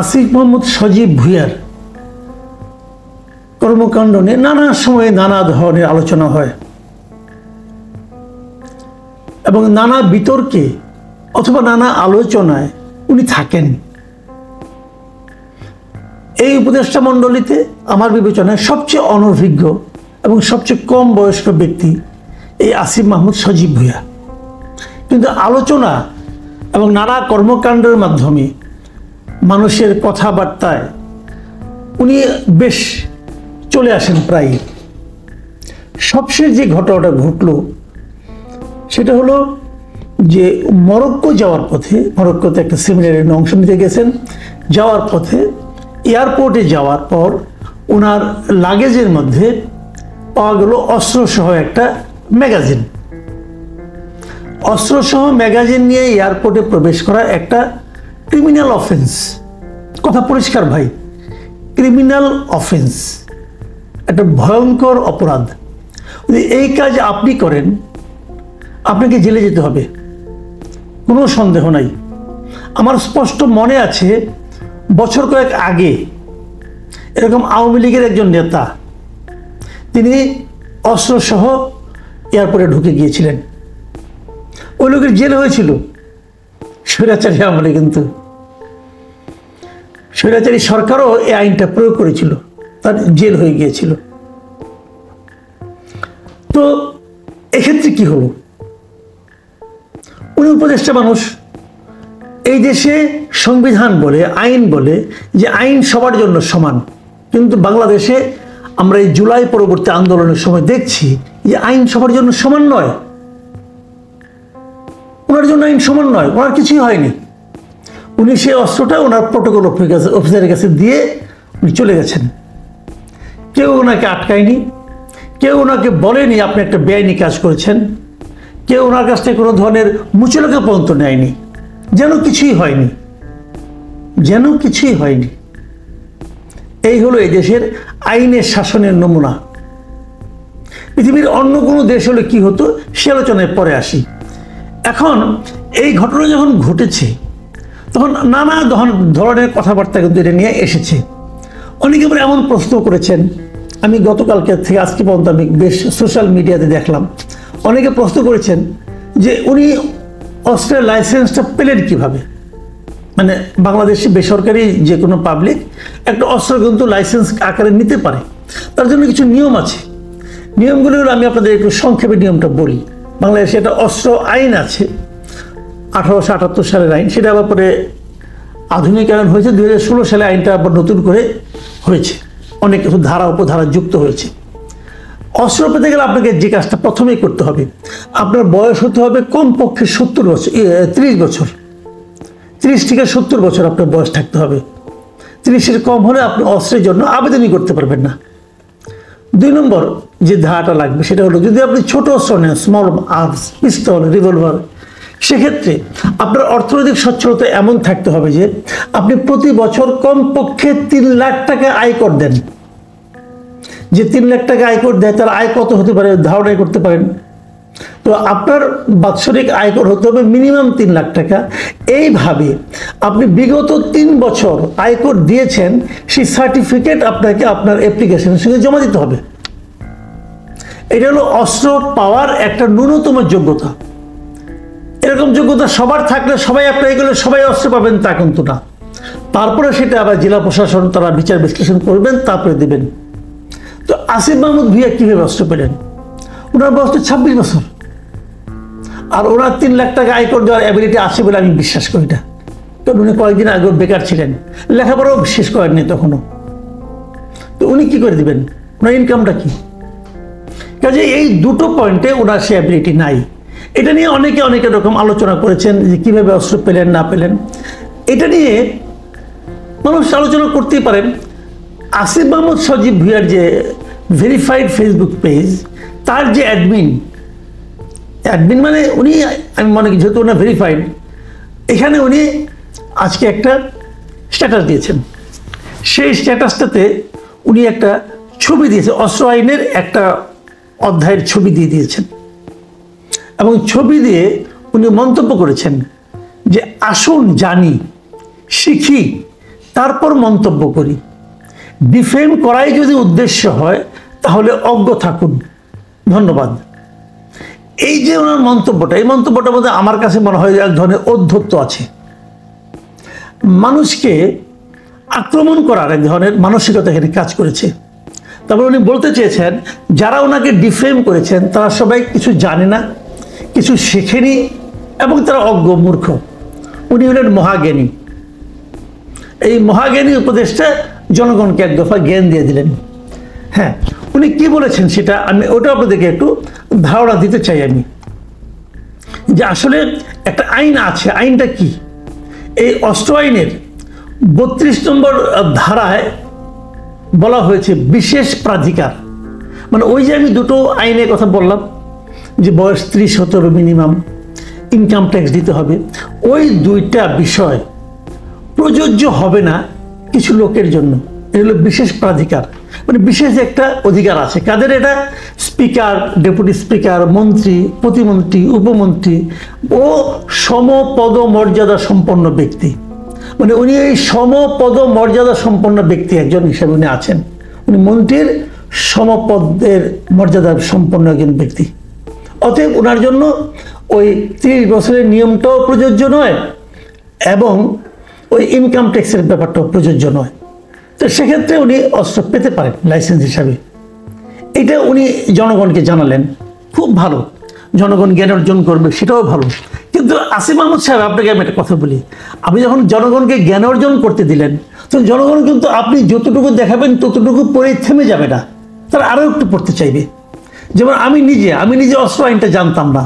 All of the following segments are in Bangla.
আসিফ মাহমুদ সজীব ভুঁইয়ার কর্মকাণ্ড নিয়ে নানা সময়ে নানা ধরনের আলোচনা হয় এবং নানা বিতর্কে অথবা নানা আলোচনায় উনি থাকেন। এই উপদেষ্টা মণ্ডলীতে আমার বিবেচনায় সবচেয়ে অনভিজ্ঞ এবং সবচেয়ে কম বয়স্ক ব্যক্তি এই আসিফ মাহমুদ সজীব ভুঁইয়া। কিন্তু আলোচনা এবং নানা কর্মকাণ্ডের মাধ্যমে মানুষের কথাবার্তায় উনি বেশ চলে আসেন প্রায়। সবশেষ যে ঘটনাটা ঘটলো সেটা হলো যে মরক্কো যাওয়ার পথে, মরক্কোতে একটা সেমিনারে অংশ নিতে গেছেন, যাওয়ার পথে এয়ারপোর্টে যাওয়ার পর ওনার লাগেজের মধ্যে পাওয়া গেল অস্ত্রসহ একটা ম্যাগাজিন। অস্ত্রসহ ম্যাগাজিন নিয়ে এয়ারপোর্টে প্রবেশ করা একটা ক্রিমিনাল অফেন্স। কথা পরিষ্কার ভাই, ক্রিমিনাল অফেন্স, একটা ভয়ঙ্কর অপরাধ। যদি এই কাজ আপনি করেন আপনাকে জেলে যেতে হবে, কোনো সন্দেহ নাই। আমার স্পষ্ট মনে আছে বছর কয়েক আগে এরকম আওয়ামী লীগের একজন নেতা তিনি অস্ত্রসহ এয়ারপোর্টে ঢুকে গিয়েছিলেন। ওই লোকের জেল হয়েছিল, স্বৈরাচারী আমলে। কিন্তু স্বৈরাচারী সরকারও এই আইনটা প্রয়োগ করেছিল, তার জেল হয়ে গিয়েছিল। তো এক্ষেত্রে কি হলো? উনি উপদেষ্টা মানুষ, এই দেশে সংবিধান বলে, আইন বলে যে আইন সবার জন্য সমান, কিন্তু বাংলাদেশে আমরা এই জুলাই পরবর্তী আন্দোলনের সময় দেখছি যে আইন সবার জন্য সমান নয়। ওনার জন্য আইন সমান নয়, ওনার কিছুই হয়নি। উনি সেই অস্ত্রটা ওনার প্রোটোকল অফিসারের কাছে দিয়ে উনি চলে গেছেন। কেউ ওনাকে আটকায়নি, কেউ ওনাকে বলেনি আপনি একটা বেআইনি কাজ করেছেন, কেউ ওনার কাছ থেকে কোনো ধরনের মুচলেখা পর্যন্ত নেয়নি, যেন কিছুই হয়নি, যেন কিছুই হয়নি। এই হলো এই দেশের আইনের শাসনের নমুনা। পৃথিবীর অন্য কোনো দেশ হলে কি হতো সে আলোচনায় পরে আসি। এখন এই ঘটনা যখন ঘটেছে তখন নানা ধরনের কথাবার্তা কিন্তু এটা নিয়ে এসেছে। অনেকে আবার এমন প্রশ্ন করেছেন, আমি গতকালকে থেকে আজকে পর্যন্ত আমি বেশ সোশ্যাল মিডিয়াতে দেখলাম, অনেকে প্রশ্ন করেছেন যে উনি অস্ত্রের লাইসেন্সটা পেলেন কিভাবে। মানে বাংলাদেশে বেসরকারি যে কোনো পাবলিক একটা অস্ত্র কিন্তু লাইসেন্স আকারে নিতে পারে, তার জন্য কিছু নিয়ম আছে। নিয়মগুলো আমি আপনাদের একটু সংক্ষেপে নিয়মটা বলি। বাংলাদেশে একটা অস্ত্র আইন আছে, 1878 সালের আইন, সেটা আবার পরে আধুনিকায়ন হয়েছে 2016 সালে। আইনটা আবার নতুন করে হয়েছে, অনেক কিছু ধারা উপধারা যুক্ত হয়েছে। অস্ত্র পেতে গেলে আপনাকে যে কাজটা প্রথমেই করতে হবে, আপনার বয়স হতে হবে কমপক্ষে 70 বছর, 30 বছর, 30 থেকে 70 বছর আপনার বয়স থাকতে হবে। 30-এর কম হলে আপনি অস্ত্রের জন্য আবেদনই করতে পারবেন না। 2 নম্বর যে ধারাটা লাগবে সেটা হলো, যদি আপনি ছোট অস্ত্র নেন, স্মল আর্মস, পিস্তল, রিভলভার, সেক্ষেত্রে আপনার অর্থনৈতিক সচ্ছলতা এমন থাকতে হবে যে আপনি প্রতি বছর কমপক্ষে 3 লাখ টাকা আয়কর দেন। যে 3 লাখ টাকা আয়কর দেয় তার আয় কত হতে পারে ধারণা করতে পারেন। তো আপনার বাৎসরিক আয়কর হতে হবে মিনিমাম 3 লাখ টাকা। এইভাবে আপনি বিগত 3 বছর আয়কর দিয়েছেন সেই সার্টিফিকেট আপনাকে আপনার অ্যাপ্লিকেশনের সঙ্গে জমা দিতে হবে। এটা হলো অস্ত্র পাওয়ার একটা ন্যূনতম যোগ্যতা। এরকম যোগ্যতা সবার থাকলে সবাই অ্যাপ্লাই করলে সবাই অস্ত্র পাবেন তা কিন্তু না। তারপরে সেটা আবার জেলা প্রশাসন তারা বিচার বিশ্লেষণ করবেন, তারপরে দেবেন। তো আসিফ মাহমুদ ভুঁইয়া কীভাবে অস্ত্র পেলেন? ওনার বয়স 26 বছর, আর ওনার 3 লাখ টাকা আয়কর দেওয়ার অ্যাবিলিটি আছে বলে আমি বিশ্বাস করি না। কারণ উনি কয়েকদিন আগে বেকার ছিলেন, লেখাপড়াও শেষ করেননি তখনও। তো উনি কি করে দিবেন? ওনার ইনকামটা কি? কাজে এই দুটো পয়েন্টে ওনার সে অ্যাবিলিটি নাই। এটা নিয়ে অনেকে অনেক রকম আলোচনা করেছেন যে কীভাবে অস্ত্র পেলেন না পেলেন। এটা নিয়ে মানুষ আলোচনা করতেই পারেন। আসিফ মাহমুদ সজীব ভুঁইয়ার যে ভেরিফাইড ফেসবুক পেজ, তার যে অ্যাডমিন মানে উনি, আমি মনে করি যেহেতু ওনার ভেরিফাইড, এখানে উনি আজকে একটা স্ট্যাটাস দিয়েছেন। সেই স্ট্যাটাসটাতে উনি একটা ছবি দিয়েছেন, অস্ত্র আইনের একটা অধ্যায়ের ছবি দিয়ে দিয়েছেন এবং ছবি দিয়ে উনি মন্তব্য করেছেন যে আসুন জানি, শিখি, তারপর মন্তব্য করি। ডিফেম করাই যদি উদ্দেশ্য হয় তাহলে অজ্ঞ থাকুন। ধন্যবাদ। এই যে ওনার মন্তব্যটা, এই মন্তব্যটার মধ্যে আমার কাছে মনে হয় এক ধরনের ঔদ্ধত্য আছে। মানুষকে আক্রমণ করার এক ধরনের মানসিকতা এখানে কাজ করেছে। তারপর উনি বলতে চেয়েছেন যারা ওনাকে ডিফেম করেছেন তারা সবাই কিছু জানে না, কিছু শেখেনি এবং তারা অজ্ঞ মূর্খ। উনি হলেন মহাজ্ঞানী। এই মহাজ্ঞানী উপদেশটা জনগণকে এক দফা জ্ঞান দিয়ে দিলেন। হ্যাঁ, উনি কি বলেছেন সেটা আমি ওটা আপনাদেরকে একটু ধারণা দিতে চাই আমি, যে আসলে একটা আইন আছে। আইনটা কি? এই অস্ত্র আইনের 32 নম্বর ধারায় বলা হয়েছে বিশেষ প্রাধিকার। মানে ওই যে আমি দুটো আইনের কথা বললাম, যে বয়স 30 হতে হবে মিনিমাম, ইনকাম ট্যাক্স দিতে হবে, ওই দুইটা বিষয় প্রযোজ্য হবে না কিছু লোকের জন্য। এটা হলো বিশেষ প্রাধিকার, মানে বিশেষ একটা অধিকার আছে। কাদের এটা? স্পিকার, ডেপুটি স্পিকার, মন্ত্রী, প্রতিমন্ত্রী, উপমন্ত্রী ও সমপদ মর্যাদা সম্পন্ন ব্যক্তি। মানে উনি এই সমপদ মর্যাদা সম্পন্ন ব্যক্তি একজন হিসেবে উনি আছেন। উনি মন্ত্রীর সমপদের মর্যাদা সম্পন্ন একজন ব্যক্তি। অতএব ওনার জন্য ওই 30 বছরের নিয়মটাও প্রযোজ্য নয় এবং ওই ইনকাম ট্যাক্সের ব্যাপারটাও প্রযোজ্য নয়। তো সেক্ষেত্রে উনি অস্ত্র পেতে পারেন লাইসেন্স হিসাবে। এটা উনি জনগণকে জানালেন, খুব ভালো। জনগণ জ্ঞান অর্জন করবে, সেটাও ভালো। কিন্তু আসিফ মাহমুদ সাহেব, আপনাকে আমি একটা কথা বলি, আপনি যখন জনগণকে জ্ঞান অর্জন করতে দিলেন তখন জনগণ কিন্তু আপনি যতটুকু দেখাবেন ততটুকু পড়েই থেমে যাবে না, তারা আরও একটু পড়তে চাইবে। যেমন আমি নিজে অস্ত্র আইনটা জানতাম না,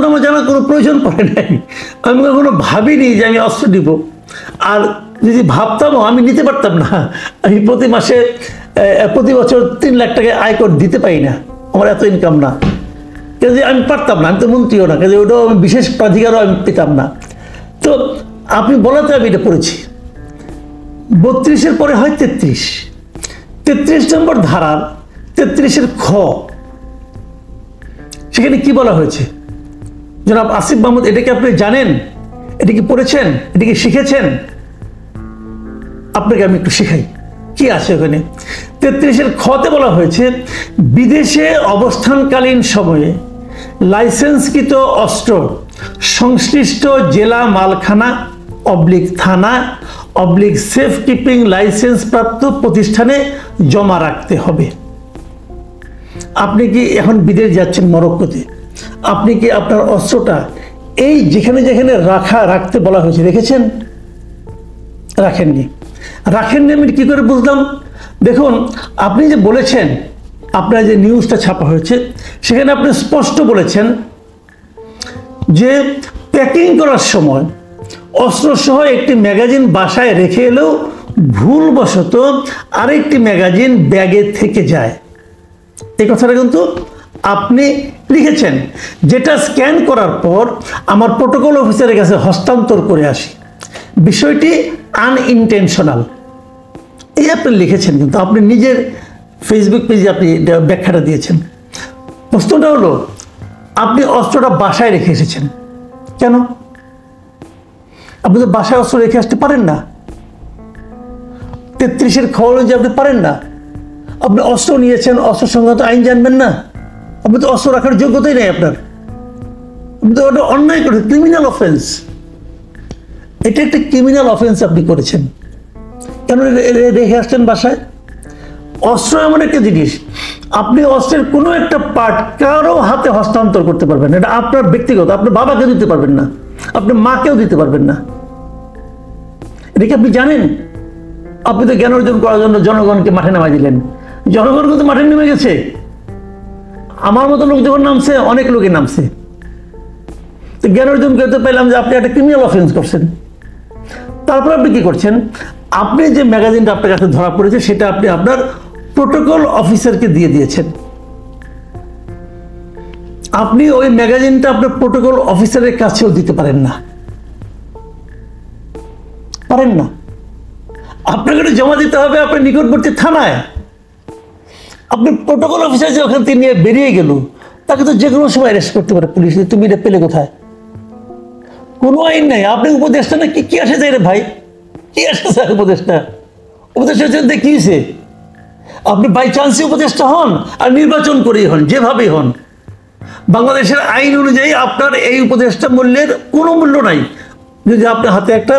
আমার জানার কোনো প্রয়োজন পড়ে নাই। আমি কখনো ভাবিনি যে আমি অস্ত্র দিব, আর যদি ভাবতামও আমি নিতে পারতাম না। আমি প্রতি বছর 3 লাখ টাকা আয়কর দিতে পারি না, আমার এত ইনকাম না। কাজে আমি পারতাম না, আমি তো মন্ত্রীও না, কাজে ওটাও আমি বিশেষ প্রাধিকারও আমি পেতাম না। তো আপনি বলাতে আমি এটা পড়েছি। 32-এর পরে হয় 33 নম্বর ধারার 33-এর খ, সেখানে কি বলা হয়েছে? জনাব আসিফ মাহমুদ, এটা কি আপনি জানেন? এটা কি পড়েছেন? এটা কি শিখেছেন? আপনাকে আমি একটু শেখাই কি আছে ওখানে। 33-এর খতে বলা হয়েছে, বিদেশে অবস্থানকালীন সময়ে লাইসেন্সকৃত অস্ত্র সংশ্লিষ্ট জেলা মালখানা থানা সেফ কিপিং লাইসেন্স প্রাপ্ত প্রতিষ্ঠানে জমা রাখতে হবে। আপনি কি এখন বিদেশ যাচ্ছেন মরক্কোতে, আপনি কি আপনার অস্ত্রটা এই যেখানে যেখানে রাখতে বলা হয়েছে রেখেছেন? রাখেননি। আমি কি করে বুঝলাম? দেখুন, আপনি যে বলেছেন, আপনার যে নিউজটা ছাপা হয়েছে সেখানে আপনি স্পষ্ট বলেছেন যে প্যাকিং করার সময় অস্ত্রসহ একটি ম্যাগাজিন বাসায় রেখে এলেও ভুলবশত আরেকটি ম্যাগাজিন ব্যাগে থেকে যায়। এই কথাটা কিন্তু আপনি লিখেছেন, যেটা স্ক্যান করার পর আমার প্রোটোকল অফিসারের কাছে হস্তান্তর করে আসি। বিষয়টি আনইনটেনশনাল, এই আপনি লিখেছেন, কিন্তু আপনি নিজের ফেসবুক পেজে আপনি ব্যাখ্যাটা দিয়েছেন। প্রশ্নটা হলো, আপনি অস্ত্রটা বাসায় রেখে এসেছেন কেন? আপনি তো বাসায় অস্ত্র রেখে আসতে পারেন না। 33-এর খবর যে আপনি পারেন না। আপনি অস্ত্র নিয়েছেন, অস্ত্র সংক্রান্ত আইন জানবেন না? আপনি তো অস্ত্র রাখার যোগ্যতাই নেই আপনার। আপনি তো ওটা অন্যায় করেছেন, ক্রিমিনাল অফেন্স। এটা একটা ক্রিমিনাল অফেন্স আপনি করেছেন। কেন রেখে আসছেন বাসায়? অস্ত্র এমন একটা জিনিস, আপনি অস্ত্রের কোনো একটা পার্ট কারো হাতে হস্তান্তর করতে পারবেন না। এটা আপনার ব্যক্তিগত, আপনার বাবাকে দিতে পারবেন না, আপনার মাকেও দিতে পারবেন না। এটা কি আপনি জানেন? আপনি তো জ্ঞান অর্জন করার জন্য জনগণকে মাঠে নামাই দিলেন। জনগণ কিন্তু মাঠে নেমে গেছে। আমার মতো লোক যখন নামছে, অনেক লোকে নামছে। তো জ্ঞান অর্জন করতে পারলাম যে আপনি একটা ক্রিমিনাল অফেন্স করছেন। তারপর আপনি কি করছেন? আপনি যে ম্যাগাজিনটা আপনার কাছে ধরা পড়েছে সেটা আপনি আপনার প্রোটোকল অফিসারকে দিয়ে দিয়েছেন। আপনি ওই ম্যাগাজিনটা আপনার প্রোটোকল অফিসারের কাছেও দিতে পারেন না। আপনাকে জমা দিতে হবে আপনার নিকটবর্তী থানায়। আপনি প্রোটোকল অফিসার যে ওখান থেকে নিয়ে বেরিয়ে গেল, তাকে তো যে কোনো সময় অ্যারেস্ট করতে পারে পুলিশ। তুমি এটা পেলে কোথায়? কোনো আইন নাই। আপনি উপদেষ্টা না, কি আসে যায় রে ভাই? কি আসে স্যার উপদেষ্টা? উপদেষ্টা হচ্ছে কি হয়েছে? আপনি বাই চান্সে উপদেষ্টা হন আর নির্বাচন করেই হন, যেভাবেই হন, বাংলাদেশের আইন অনুযায়ী আপনার এই উপদেষ্টা মূল্যের কোনো মূল্য নাই যদি আপনার হাতে একটা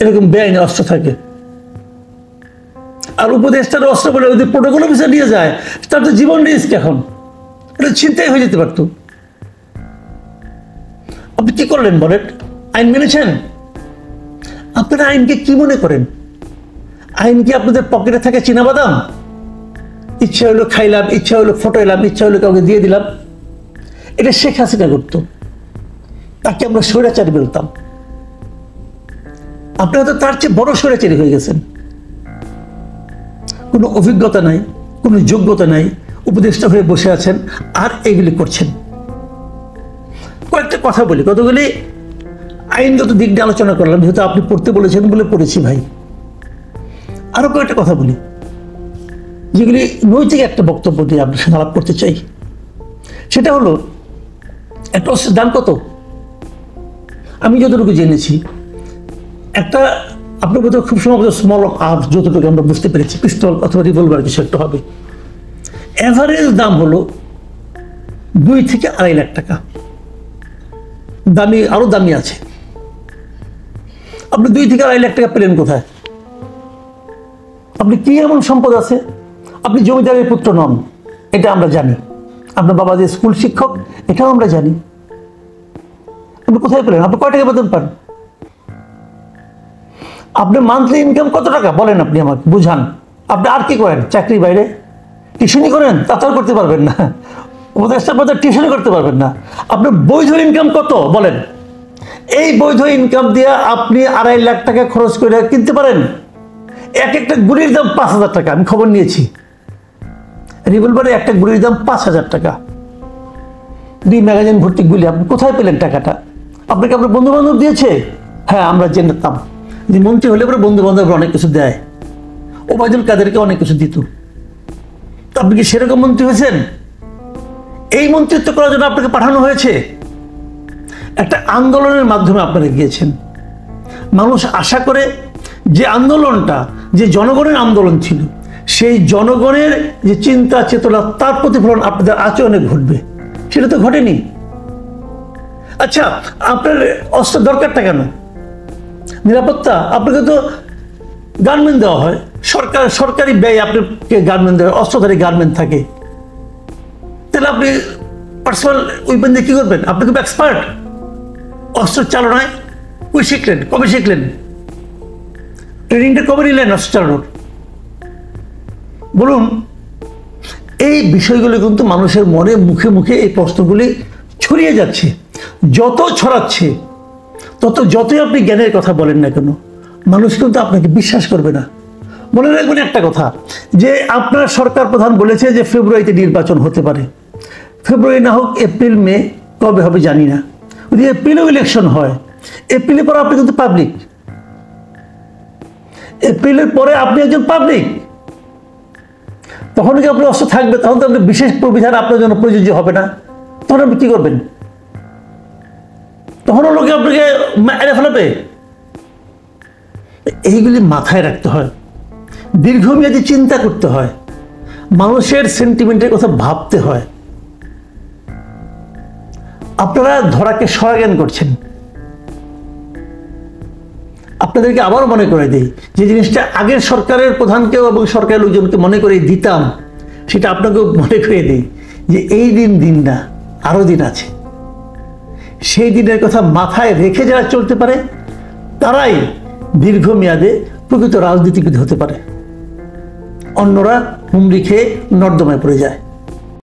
এরকম বেআইনি অস্ত্র থাকে। আর উপদেষ্টার অস্ত্র বলে যদি প্রোটোকল অফিসার নিয়ে যায়, তার তো জীবন রিস্ক। এখন এটা ছিনতাই হয়ে যেতে পারত। আপনি কি করলেন বলেন? আইন মেনেছেন? আপনারা আইনকে কি মনে করেন? আইন কি আপনাদের পকেটে থাকে চীনাবাদাম? ইচ্ছা হলো খাইলাম, ইচ্ছা হলো ফটো এলাম, ইচ্ছা হলো কাউকে দিয়ে দিলাম। এটা শেখ হাসিনা করতো, তাকে আমরা স্বৈরাচারী বলতাম। আপনারা তো তার চেয়ে বড় স্বৈরাচারী হয়ে গেছেন। কোনো অভিজ্ঞতা নাই, কোনো যোগ্যতা নাই, উপদেষ্টা হয়ে বসে আছেন আর এগুলি করছেন। কয়েকটা কথা বলি, কতগুলি আইনগত দিক নিয়ে আলোচনা করলাম, যেহেতু আপনি পড়তে বলেছেন বলে পড়েছি ভাই। আরো কয়েকটা কথা বলি যেগুলি নৈতিক একটা বক্তব্য দিয়ে আপনার সাথে আলাপ করতে চাই। সেটা হলো, একটা অস্ত্রের দাম কত? আমি যতটুকু জেনেছি, একটা আপনার বোধহয় খুব সম্ভবত স্মল আর্মস, যতটুকু আমরা বুঝতে পেরেছি, পিস্তল অথবা রিভলভার কিছু একটা হবে। এভারেজ দাম হলো 2 থেকে 2.5 লাখ টাকা। দামি, আরো দামি আছে। আপনি 2 থেকে 2.5 লাখ টাকা পেলেন কোথায়? আপনি কি এমন সম্পদ আছে? আপনি জমিদারের পুত্র নন, এটা আমরা জানি। আপনার বাবা যে স্কুল শিক্ষক, এটাও আমরা জানি। আপনি কোথায় পেলেন? আপনি কয় টাকা বেতন পান? আপনার মান্থলি ইনকাম কত টাকা বলেন? আপনি আমাকে বুঝান। আপনি আর কি করেন? চাকরি বাইরে টিউশনি করেন? তাছাড়া করতে পারবেন না। উপদেষ্টা পদে টিউশনি করতে পারবেন না। আপনার বৈধ ইনকাম কত বলেন? এই বৈধ ইনকাম দিয়ে আপনি 2.5 লাখ টাকা খরচ করে কিনতে পারেন এক একটা গুলির দাম 5,000 টাকা। আমি খবর নিয়েছি, রিভলভারে একটা গুলির দাম 5,000 টাকা। 2 ম্যাগাজিন ভর্তি গুলি। আপনি কোথায় পেলেন টাকাটা? আপনাকে আপনার বন্ধু বান্ধব দিয়েছে? হ্যাঁ, আমরা জেনেতাম যে মন্ত্রী হলে পরে বন্ধু বান্ধব অনেক কিছু দেয়। ওবায়দুল কাদেরকে অনেক কিছু দিত। আপনি কি সেরকম মন্ত্রী হয়েছেন? এই মন্ত্রিত্ব করার জন্য আপনাকে পাঠানো হয়েছে? একটা আন্দোলনের মাধ্যমে আপনারা গিয়েছেন। মানুষ আশা করে যে আন্দোলনটা, যে জনগণের আন্দোলন ছিল, সেই জনগণের যে চিন্তা চেতনা, তার প্রতিফলন আপনাদের আচরণে ঘটবে, সেটা তো ঘটেনি। আচ্ছা, আপনার অস্ত্র দরকারটা কেন? নিরাপত্তা। আপনাকে তো গার্মেন্ট দেওয়া হয়, সরকারি ব্যয় আপনাকে গার্মেন্ট দেওয়া, অস্ত্রধারী গার্মেন্ট থাকে। তাহলে আপনি পার্সোনাল উইপেন দিয়ে কি করবেন? আপনি খুব এক্সপার্ট অস্ত্র চালনায়। কই শিখলেন? কবে শিখলেন? ট্রেনিংটা কবে নিলেন অস্ত্র চালানোর? বলুন। এই বিষয়গুলো কিন্তু মানুষের মনে, মুখে মুখে এই প্রশ্নগুলি ছড়িয়ে যাচ্ছে। যত ছড়াচ্ছে, যতই আপনি জ্ঞানের কথা বলেন না কেন, মানুষ কিন্তু আপনাকে বিশ্বাস করবে না। মনে রাখবেন একটা কথা, যে আপনার সরকার প্রধান বলেছে যে ফেব্রুয়ারিতে নির্বাচন হতে পারে। ফেব্রুয়ারি না হোক, এপ্রিল মে, কবে হবে জানি না। যদি এপ্রিলেও ইলেকশন হয়, এপ্রিলের পরে আপনি কিন্তু পাবলিক। এপ্রিলের পরে আপনি একজন পাবলিক। তখন কি আপনার অস্ত্র থাকবে? তখন তো আপনি বিশেষ প্রবিধান আপনার জন্য প্রযোজ্য হবে না। তখন আপনি কি করবেন? তখনও লোকে আপনাকে এড়ে ফেলাবে। এইগুলি মাথায় রাখতে হয়, দীর্ঘমেয়াদী চিন্তা করতে হয়, মানুষের সেন্টিমেন্টের কথা ভাবতে হয়। আপনারা ধরাকে সরাজ্ঞান করছেন। আপনাদেরকে আবারও মনে করে দিই, যে জিনিসটা আগের সরকারের প্রধানকেও এবং সরকারের লোকজনকে মনে করে দিতাম, সেটা আপনাকেও মনে করে দিই, যে এই দিন না, আরো দিন আছে। সেই দিনের কথা মাথায় রেখে যারা চলতে পারে, তারাই দীর্ঘমেয়াদে প্রকৃত রাজনীতিবিদ হতে পারে। অন্যরা হুমড়ি খেয়ে নর্দমায় পড়ে যায়।